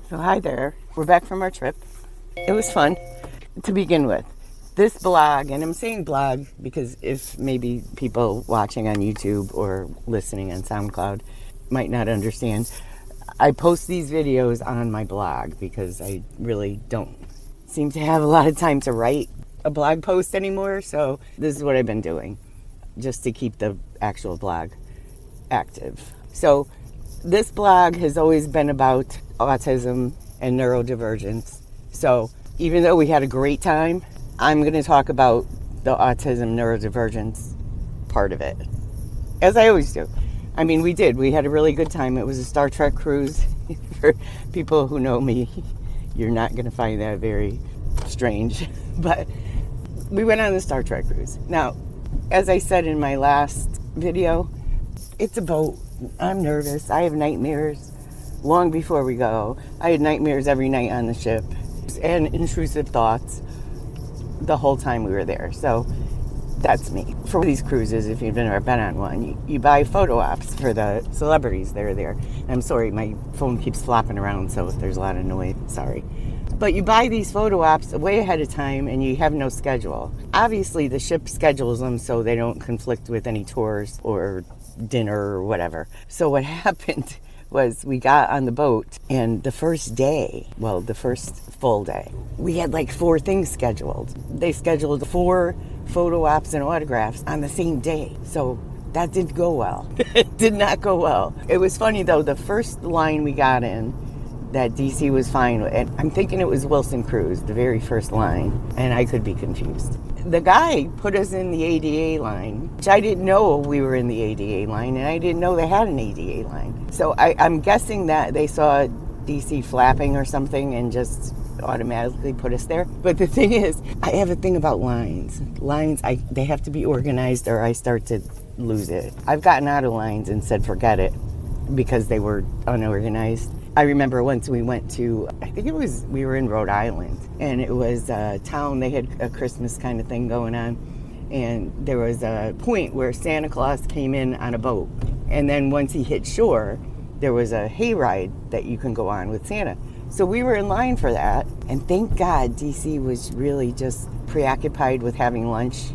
So hi there, we're back from our trip. It was fun to begin with. This blog, and I'm saying blog because if maybe people watching on YouTube or listening on SoundCloud might not understand, I post these videos on my blog because I really don't seem to have a lot of time to write a blog post anymore. So this is what I've been doing just to keep the actual blog active. So this blog has always been about autism and neurodivergence. So even though we had a great time, I'm going to talk about the autism neurodivergence part of it, as I always do. I mean, we had a really good time. It was a Star Trek cruise. For people who know me, you're not going to find that very strange, but we went on the Star Trek cruise. Now, as I said in my last video, it's a boat. I'm nervous. I have nightmares long before we go. I had nightmares every night on the ship and intrusive thoughts the whole time we were there. So that's me. For these cruises, if you've never been on one, you buy photo ops for the celebrities that are there. I'm sorry, my phone keeps flopping around, so if there's a lot of noise, sorry. But you buy these photo ops way ahead of time and you have no schedule. Obviously, the ship schedules them so they don't conflict with any tours or dinner or whatever. So what happened was we got on the boat, and the first day, well, the first full day, we had like 4 things scheduled. They scheduled 4 photo ops and autographs on the same day. So that didn't go well. It did not go well. It was funny though, the first line we got in that DC was fine with, and I'm thinking it was Wilson Cruz, the very first line, and I could be confused. The guy put us in the ADA line, which I didn't know we were in the ADA line, and I didn't know they had an ADA line. So I'm guessing that they saw DC flapping or something and just automatically put us there. But the thing is, I have a thing about lines. Lines, they have to be organized or I start to lose it. I've gotten out of lines and said forget it because they were unorganized. I remember once we went to, we were in Rhode Island, and it was a town, they had a Christmas kind of thing going on, and there was a point where Santa Claus came in on a boat, and then once he hit shore, there was a hayride that you can go on with Santa. So we were in line for that, and thank God DC was really just preoccupied with having lunch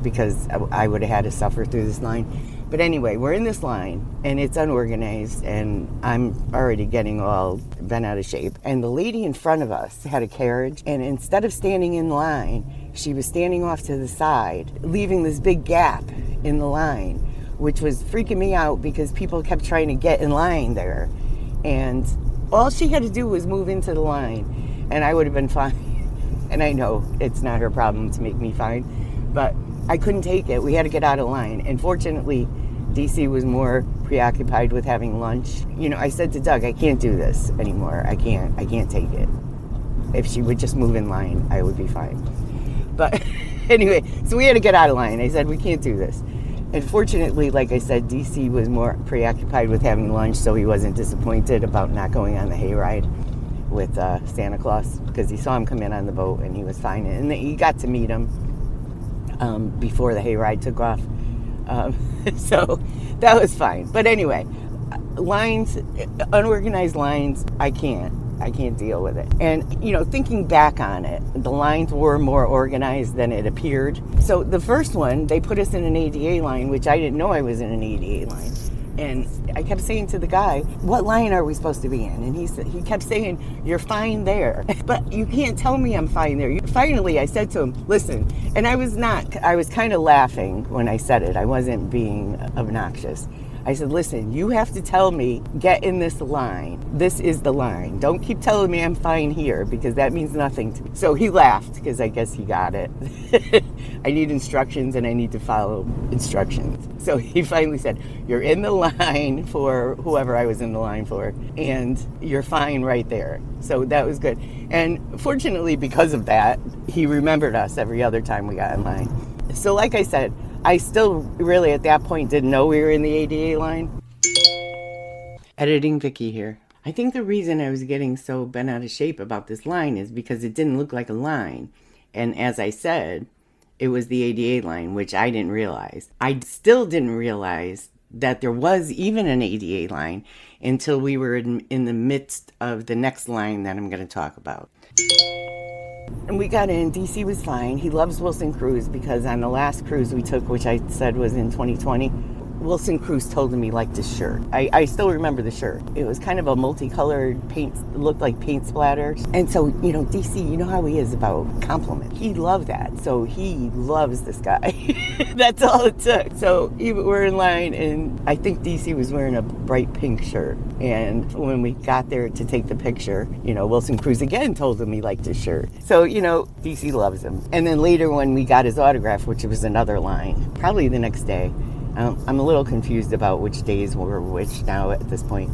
because I would have had to suffer through this line. But anyway, we're in this line, and it's unorganized, and I'm already getting all bent out of shape. And the lady in front of us had a carriage, and instead of standing in line, she was standing off to the side, leaving this big gap in the line, which was freaking me out because people kept trying to get in line there. And all she had to do was move into the line, and I would have been fine. And I know it's not her problem to make me fine, but I couldn't take it. We had to get out of line. And fortunately, DC was more preoccupied with having lunch. You know, I said to Doug, I can't do this anymore. I can't take it. If she would just move in line, I would be fine. But anyway, so we had to get out of line. I said, we can't do this. And fortunately, like I said, DC was more preoccupied with having lunch, so he wasn't disappointed about not going on the hayride with Santa Claus, because he saw him come in on the boat and he was fine. And he got to meet him before the hayride took off. So that was fine. But anyway, lines, unorganized lines, I can't deal with it. And, you know, thinking back on it, the lines were more organized than it appeared. So the first one, they put us in an ADA line, which I didn't know I was in an ADA line. And I kept saying to the guy, what line are we supposed to be in? And he kept saying, you're fine there. But you can't tell me I'm fine there. Finally, I said to him, listen, and I was kind of laughing when I said it. I wasn't being obnoxious. I said, listen, you have to tell me, get in this line. This is the line. Don't keep telling me I'm fine here because that means nothing to me. So he laughed because I guess he got it. I need instructions and I need to follow instructions. So he finally said, you're in the line for whoever I was in the line for, and you're fine right there. So that was good. And fortunately, because of that, he remembered us every other time we got in line. So like I said, I still really at that point didn't know we were in the ADA line. Editing Vicky here. I think the reason I was getting so bent out of shape about this line is because it didn't look like a line. And as I said, it was the ADA line, which I didn't realize. I still didn't realize that there was even an ADA line until we were in the midst of the next line that I'm going to talk about. And we got in. DC was fine. He loves Wilson Cruz because on the last cruise we took, which I said was in 2020, Wilson Cruz told him he liked his shirt. I still remember the shirt. It was kind of a multicolored paint, it looked like paint splatters. And so, DC, you know how he is about compliments. He loved that. So he loves this guy. That's all it took. So we're in line, and I think DC was wearing a bright pink shirt. And when we got there to take the picture, Wilson Cruz again told him he liked his shirt. So, DC loves him. And then later when we got his autograph, which was another line, probably the next day, I'm a little confused about which days were which now at this point.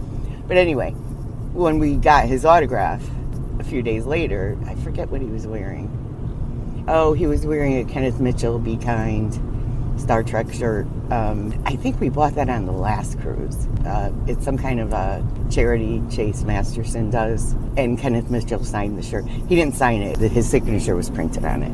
But anyway, when we got his autograph a few days later, I forget what he was wearing. Oh, he was wearing a Kenneth Mitchell Be Kind Star Trek shirt. I think we bought that on the last cruise. It's some kind of a charity Chase Masterson does. And Kenneth Mitchell signed the shirt. He didn't sign it. His signature was printed on it.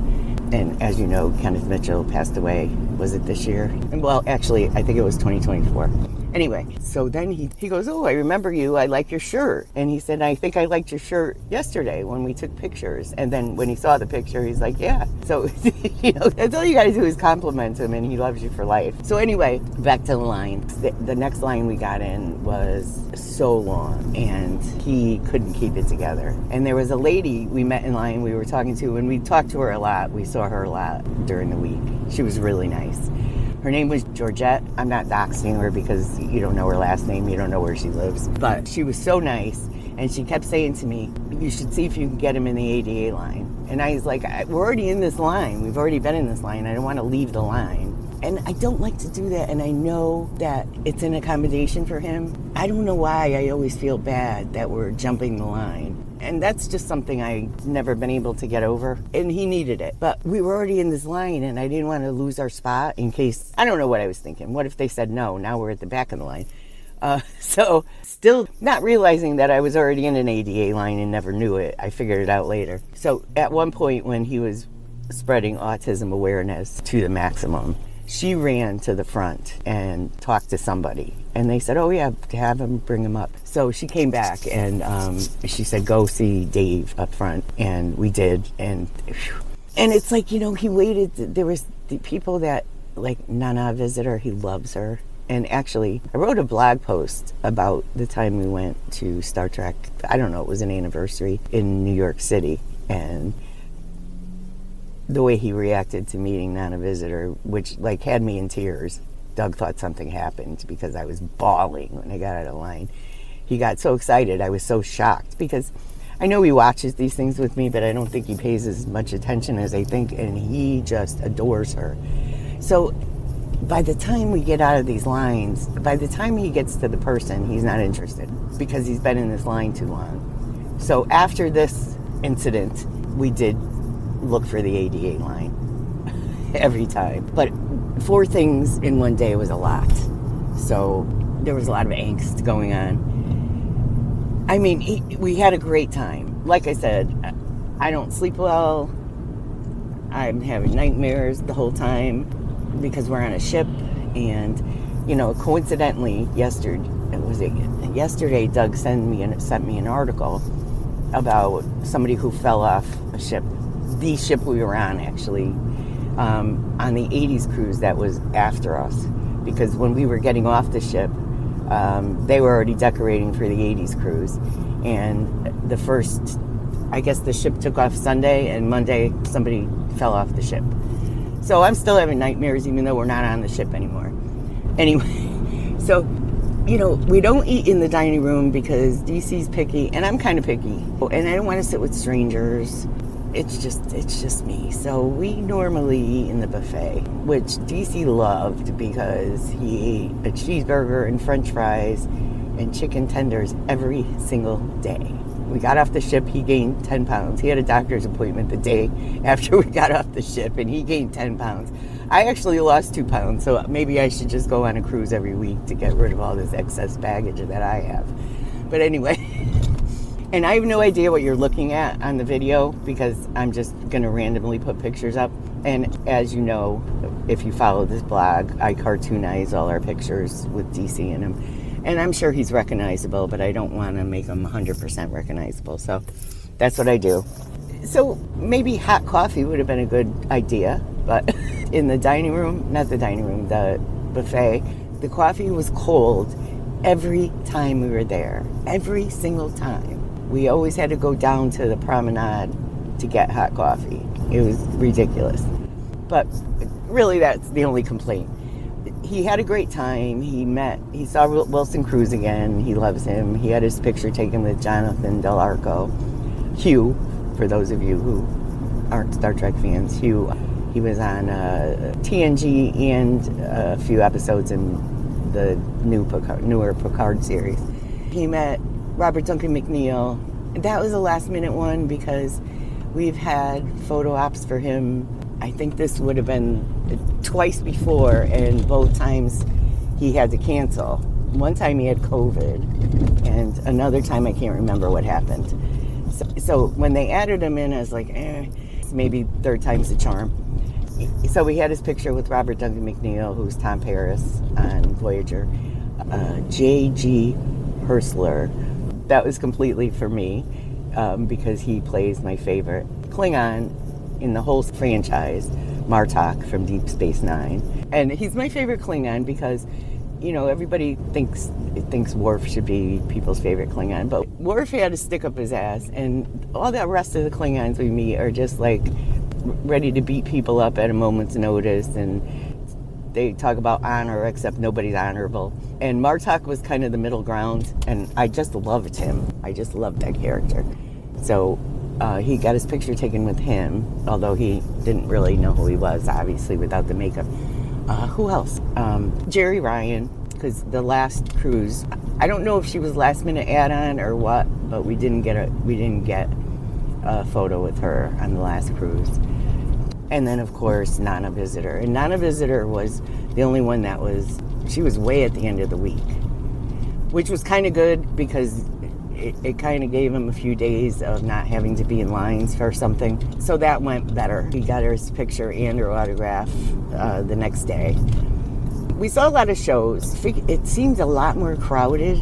And as you know, Kenneth Mitchell passed away. Was it this year? Well, actually, I think it was 2024. Anyway, so then he goes, oh, I remember you. I like your shirt. And he said, I think I liked your shirt yesterday when we took pictures. And then when he saw the picture, he's like, yeah. So, that's all you got to do is compliment him, and he loves you for life. So anyway, back to the line. The next line we got in was so long, and he couldn't keep it together. And there was a lady we met in line we were talking to, and we talked to her a lot. We saw her a lot during the week. She was really nice. Her name was Georgette. I'm not doxing her because you don't know her last name. You don't know where she lives. But she was so nice. And she kept saying to me, you should see if you can get him in the ADA line. And I was like, we're already in this line. We've already been in this line. I don't want to leave the line. And I don't like to do that. And I know that it's an accommodation for him. I don't know why I always feel bad that we're jumping the line. And that's just something I've never been able to get over. And he needed it. But we were already in this line, and I didn't want to lose our spot in case, I don't know what I was thinking. What if they said no? Now we're at the back of the line. So still not realizing that I was already in an ADA line and never knew it. I figured it out later. So at one point when he was spreading autism awareness to the maximum, she ran to the front and talked to somebody. And they said, oh, yeah, have him, bring him up. So she came back, and she said, go see Dave up front. And we did. And it's like, he waited. There was the people that, like, Nana visitor, he loves her. And actually, I wrote a blog post about the time we went to Star Trek. I don't know, it was an anniversary in New York City. And the way he reacted to meeting Nana Visitor, which had me in tears. Doug thought something happened because I was bawling when I got out of line. He got so excited. I was so shocked because I know he watches these things with me, but I don't think he pays as much attention as I think, and he just adores her. So by the time we get out of these lines, by the time he gets to the person, he's not interested because he's been in this line too long. So after this incident, we did look for the ADA line every time. But 4 things in one day was a lot. So there was a lot of angst going on. I mean, we had a great time. Like I said, I don't sleep well. I'm having nightmares the whole time because we're on a ship. And, coincidentally, yesterday Doug sent me an article about somebody who fell off a ship. The ship we were on, actually, on the 80s cruise that was after us. Because when we were getting off the ship, they were already decorating for the 80s cruise. And the ship took off Sunday, and Monday somebody fell off the ship. So I'm still having nightmares even though we're not on the ship anymore. Anyway, so, we don't eat in the dining room because DC's picky, and I'm kind of picky. And I don't want to sit with strangers. It's just me. So we normally eat in the buffet, which DC loved because he ate a cheeseburger and french fries and chicken tenders every single day. We got off the ship, he gained 10 pounds. He had a doctor's appointment the day after we got off the ship, and he gained 10 pounds. I actually lost 2 pounds, so maybe I should just go on a cruise every week to get rid of all this excess baggage that I have. But anyway... And I have no idea what you're looking at on the video because I'm just going to randomly put pictures up. And as you know, if you follow this blog, I cartoonize all our pictures with DC in them. And I'm sure he's recognizable, but I don't want to make him 100% recognizable. So that's what I do. So maybe hot coffee would have been a good idea, but in the dining room, not the dining room, the buffet, the coffee was cold every time we were there. Every single time. We always had to go down to the promenade to get hot coffee. It was ridiculous. But really, that's the only complaint. He had a great time. He saw Wilson Cruz again. He loves him. He had his picture taken with Jonathan Del Arco. Hugh, for those of you who aren't Star Trek fans, Hugh, he was on TNG and a few episodes in the newer Picard series. He met Robert Duncan McNeil. That was a last minute one because we've had photo ops for him. I think this would have been twice before, and both times he had to cancel. One time he had COVID, and another time I can't remember what happened. So when they added him in, I was like, maybe third time's the charm. So we had his picture with Robert Duncan McNeil, who's Tom Paris on Voyager, J.G. Hertzler. That was completely for me because he plays my favorite Klingon in the whole franchise, Martok from Deep Space Nine. And he's my favorite Klingon because, you know, everybody thinks Worf should be people's favorite Klingon, but Worf had to stick up his ass, and all the rest of the Klingons we meet are just like ready to beat people up at a moment's notice, and they talk about honor, except nobody's honorable. And Martok was kind of the middle ground, and I just loved him. I just loved that character. So he got his picture taken with him, although he didn't really know who he was, obviously, without the makeup. Who else? Jerry Ryan, because the last cruise, I don't know if she was last minute add-on or what, but we didn't get a photo with her on the last cruise. And then, of course, Nana Visitor. And Nana Visitor was the only one she was way at the end of the week, which was kind of good because it kind of gave him a few days of not having to be in lines for something. So that went better. He got his picture and her autograph the next day. We saw a lot of shows. It seemed a lot more crowded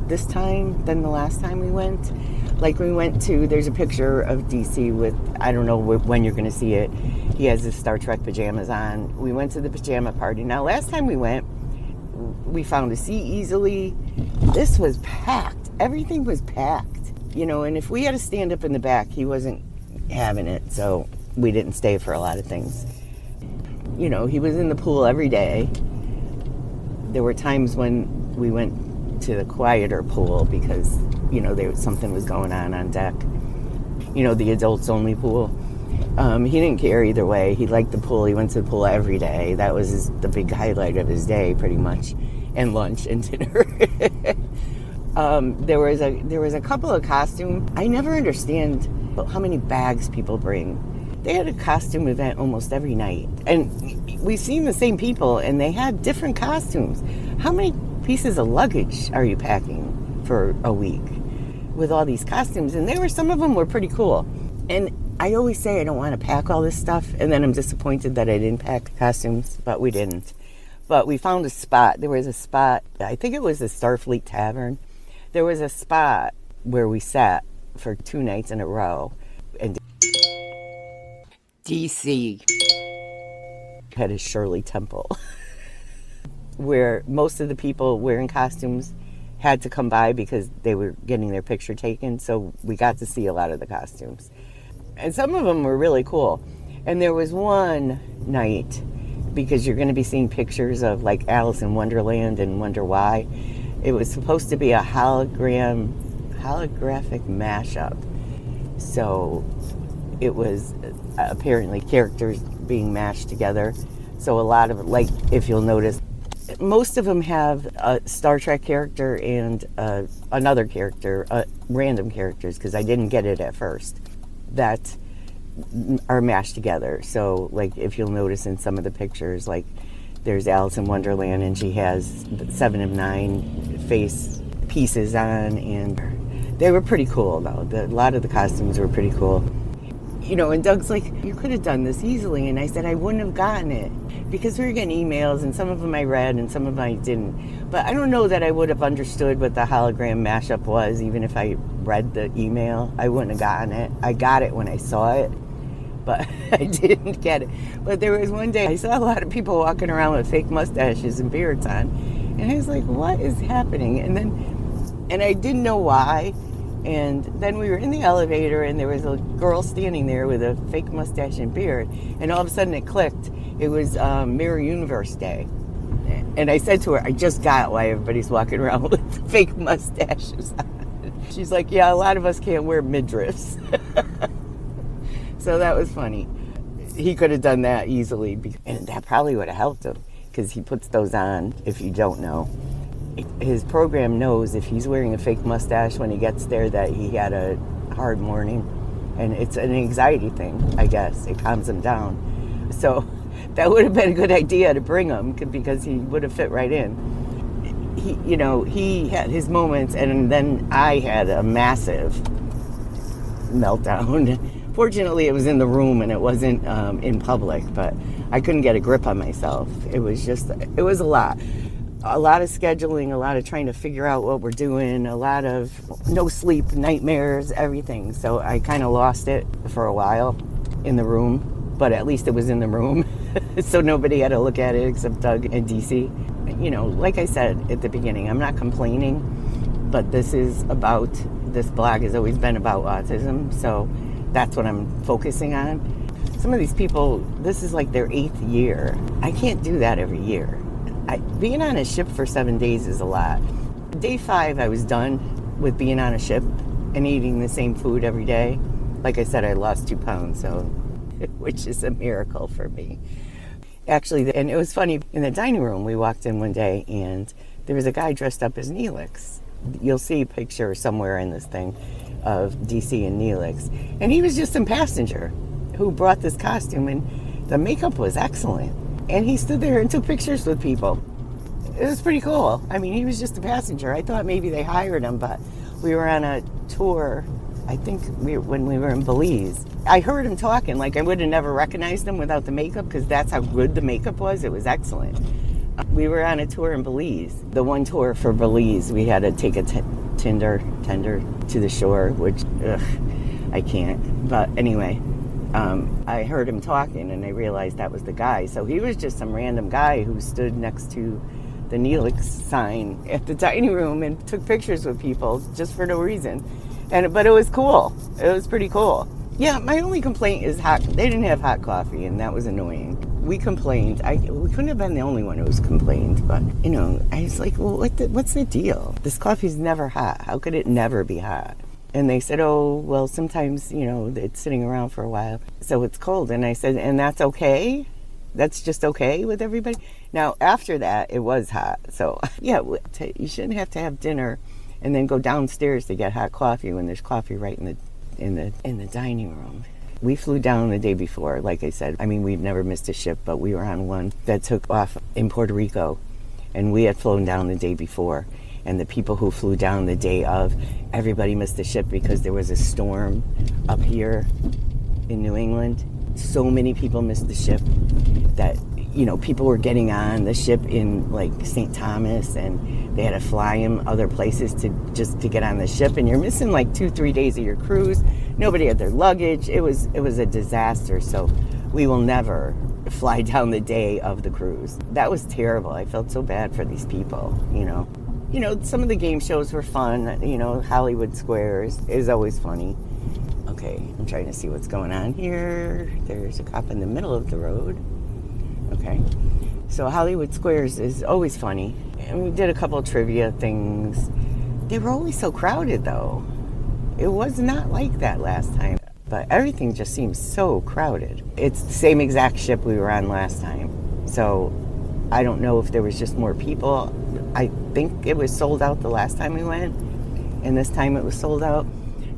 this time than the last time we went. Like we went to, there's a picture of DC with, I don't know when you're going to see it. He has his Star Trek pajamas on. We went to the pajama party. Now, last time we went, we found a seat easily. This was packed. Everything was packed. You know, and if we had to stand up in the back, he wasn't having it. So we didn't stay for a lot of things. You know, he was in the pool every day. There were times when we went to the quieter pool because, you know, something was going on deck. You know, the adults only pool. He didn't care either way. He liked the pool. He went to the pool every day. That was the big highlight of his day, pretty much, and lunch and dinner. There was a couple of costumes. I never understand how many bags people bring. They had a costume event almost every night, and we've seen the same people, and they had different costumes. How many pieces of luggage are you packing for a week with all these costumes? And some of them were pretty cool. And I always say I don't want to pack all this stuff, and then I'm disappointed that I didn't pack costumes, but we didn't. But we found a spot. There was a spot, I think it was the Starfleet Tavern. There was a spot where we sat for 2 nights in a row, and DC had a Shirley Temple where most of the people wearing costumes had to come by because they were getting their picture taken, so we got to see a lot of the costumes. And some of them were really cool. And there was one night, because you're going to be seeing pictures of like Alice in Wonderland and Wonder Why, it was supposed to be a holographic mashup. So it was apparently characters being mashed together. So a lot of, like, if you'll notice, most of them have a Star Trek character and another character, random characters, because I didn't get it at first, that are mashed together. So, like, if you'll notice in some of the pictures, like, there's Alice in Wonderland, and she has 7 of 9 face pieces on, and they were pretty cool, though. A lot of the costumes were pretty cool. And Doug's like, you could have done this easily. And I said, I wouldn't have gotten it because we were getting emails and some of them I read and some of them I didn't. But I don't know that I would have understood what the hologram mashup was. Even if I read the email, I wouldn't have gotten it. I got it when I saw it, but I didn't get it. But there was one day I saw a lot of people walking around with fake mustaches and beards on. And I was like, what is happening? And I didn't know why. And then we were in the elevator and there was a girl standing there with a fake mustache and beard. And all of a sudden it clicked. It was Mirror Universe Day. And I said to her, I just got why everybody's walking around with fake mustaches on. She's like, yeah, a lot of us can't wear midriffs. So that was funny. He could have done that easily. And that probably would have helped him because he puts those on, if you don't know. His program knows if he's wearing a fake mustache when he gets there that he had a hard morning. And it's an anxiety thing, I guess. It calms him down. So that would have been a good idea to bring him because he would have fit right in. He had his moments, and then I had a massive meltdown. Fortunately, it was in the room and it wasn't in public, but I couldn't get a grip on myself. It was a lot. A lot of scheduling, a lot of trying to figure out what we're doing, a lot of no sleep, nightmares, everything. So I kind of lost it for a while in the room, but at least it was in the room. So nobody had to look at it except Doug and DC. Like I said at the beginning, I'm not complaining, but this blog has always been about autism. So that's what I'm focusing on. Some of these people, this is like their 8th year. I can't do that every year. Being on a ship for 7 days is a lot. Day 5, I was done with being on a ship and eating the same food every day. Like I said, I lost 2 pounds, which is a miracle for me. Actually, and it was funny, in the dining room, we walked in one day and there was a guy dressed up as Neelix. You'll see a picture somewhere in this thing of DC and Neelix. And he was just some passenger who brought this costume, and the makeup was excellent. And he stood there and took pictures with people. It was pretty cool. I mean, he was just a passenger. I thought maybe they hired him, but we were on a tour, I think when we were in Belize. I heard him talking, like I would have never recognized him without the makeup because that's how good the makeup was. It was excellent. We were on a tour in Belize. The one tour for Belize, we had to take a tender to the shore, which, I can't. But anyway, I heard him talking and I realized that was the guy. So he was just some random guy who stood next to the Neelix sign at the dining room and took pictures with people just for no reason. But it was cool. It was pretty cool. Yeah, my only complaint is they didn't have hot coffee, and that was annoying. We complained. We couldn't have been the only one who's complained, but I was like, well, what's the deal? This coffee's never hot. How could it never be hot? And they said, oh, well, sometimes, it's sitting around for a while, so it's cold. And I said, and that's okay? That's just okay with everybody? Now, after that, it was hot. So, yeah, you shouldn't have to have dinner and then go downstairs to get hot coffee when there's coffee right in the dining room. We flew down the day before, like I said. I mean, we've never missed a ship, but we were on one that took off in Puerto Rico, and we had flown down the day before. And the people who flew down the day of, everybody missed the ship because there was a storm up here in New England. So many people missed the ship that, people were getting on the ship in like St. Thomas, and they had to fly them other places to get on the ship. And you're missing like 2-3 days of your cruise. Nobody had their luggage. It was a disaster. So we will never fly down the day of the cruise. That was terrible. I felt so bad for these people, some of the game shows were fun. Hollywood Squares is always funny. Okay, I'm trying to see what's going on here. There's a cop in the middle of the road. Okay, so Hollywood Squares is always funny. And we did a couple of trivia things. They were always so crowded, though. It was not like that last time. But everything just seems so crowded. It's the same exact ship we were on last time. So I don't know if there was just more people. I think it was sold out the last time we went, and this time it was sold out.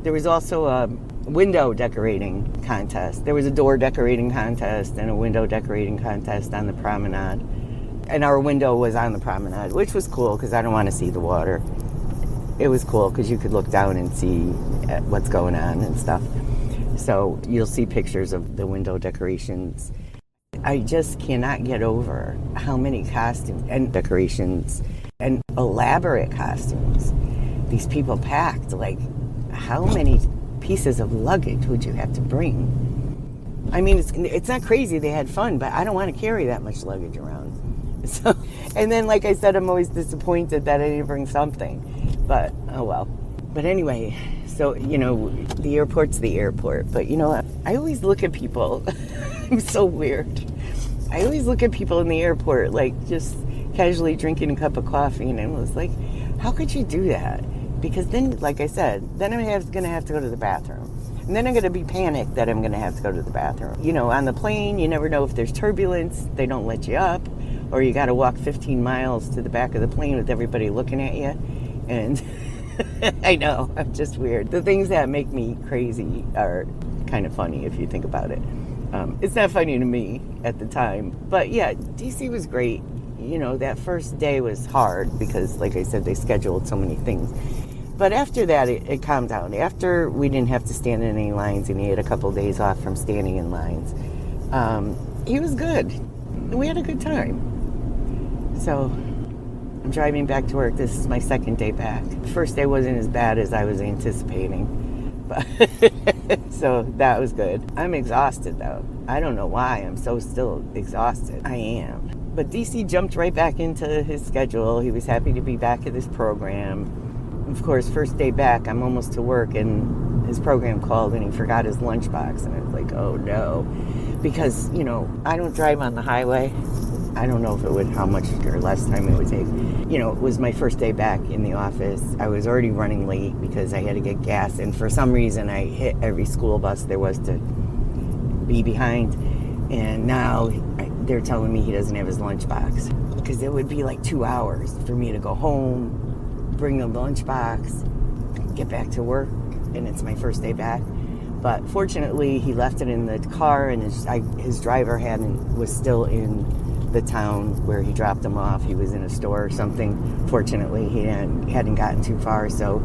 There was also a window decorating contest. There was a door decorating contest and a window decorating contest on the promenade. And our window was on the promenade, which was cool because I don't want to see the water. It was cool because you could look down and see what's going on and stuff. So you'll see pictures of the window decorations. I just cannot get over how many costumes and decorations and elaborate costumes these people packed. Like, how many pieces of luggage would you have to bring? I mean, it's not crazy. They had fun, but I don't want to carry that much luggage around. So, and then, like I said, I'm always disappointed that I didn't bring something. But, oh well. But anyway, so, the airport's the airport. But you know what? I always look at people. I'm so weird. I always look at people in the airport, like, just casually drinking a cup of coffee. And I was like, how could you do that? Because then, like I said, then I'm going to have to go to the bathroom. And then I'm going to be panicked that I'm going to have to go to the bathroom. On the plane, you never know if there's turbulence. They don't let you up. Or you got to walk 15 miles to the back of the plane with everybody looking at you. And I know, I'm just weird. The things that make me crazy are kind of funny if you think about it. It's not funny to me at the time. But yeah, DC was great. That first day was hard because, like I said, they scheduled so many things. But after that, it calmed down. After we didn't have to stand in any lines and he had a couple of days off from standing in lines, he was good. And we had a good time. So I'm driving back to work. This is my second day back. The first day wasn't as bad as I was anticipating. But so that was good. I'm exhausted, though. I don't know why I'm so still exhausted. I am. But DC jumped right back into his schedule. He was happy to be back at this program. Of course, first day back, I'm almost to work, and his program called, and he forgot his lunchbox. And I was like, oh, no. Because, I don't drive on the highway. I don't know how much or less time it would take. It was my first day back in the office. I was already running late because I had to get gas. And for some reason, I hit every school bus there was to be behind. And now they're telling me he doesn't have his lunchbox. Because it would be like 2 hours for me to go home, bring the lunchbox, get back to work. And it's my first day back. But fortunately, he left it in the car, and his driver was still in the town where he dropped him off. He was in a store or something. Fortunately, he hadn't gotten too far, so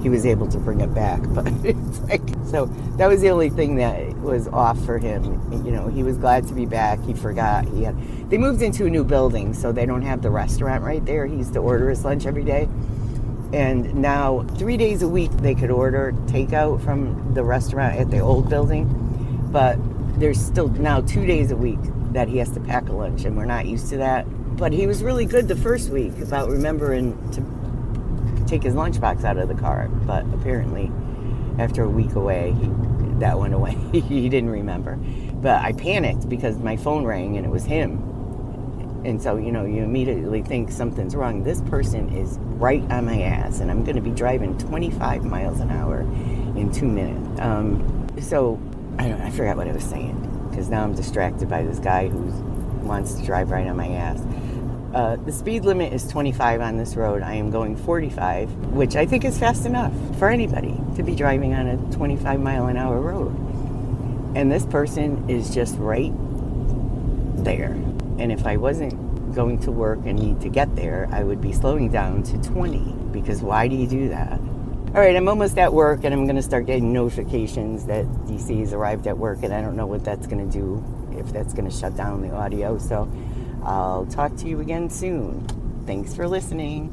he was able to bring it back. But it's like, so that was the only thing that was off for him. He was glad to be back. He forgot. They moved into a new building, so they don't have the restaurant right there. He used to order his lunch every day. And now 3 days a week they could order takeout from the restaurant at the old building. But there's still now 2 days a week that he has to pack a lunch, and we're not used to that. But he was really good the first week about remembering to take his lunchbox out of the car. But apparently after a week away, that went away. He didn't remember. But I panicked because my phone rang and it was him. And so, you immediately think something's wrong. This person is right on my ass, and I'm going to be driving 25 miles an hour in 2 minutes. So, I forgot what I was saying, because now I'm distracted by this guy who wants to drive right on my ass. The speed limit is 25 on this road. I am going 45, which I think is fast enough for anybody to be driving on a 25 mile an hour road. And this person is just right there. And if I wasn't going to work and need to get there, I would be slowing down to 20, because why do you do that? All right, I'm almost at work, and I'm going to start getting notifications that DC has arrived at work, and I don't know what that's going to do, if that's going to shut down the audio. So I'll talk to you again soon. Thanks for listening.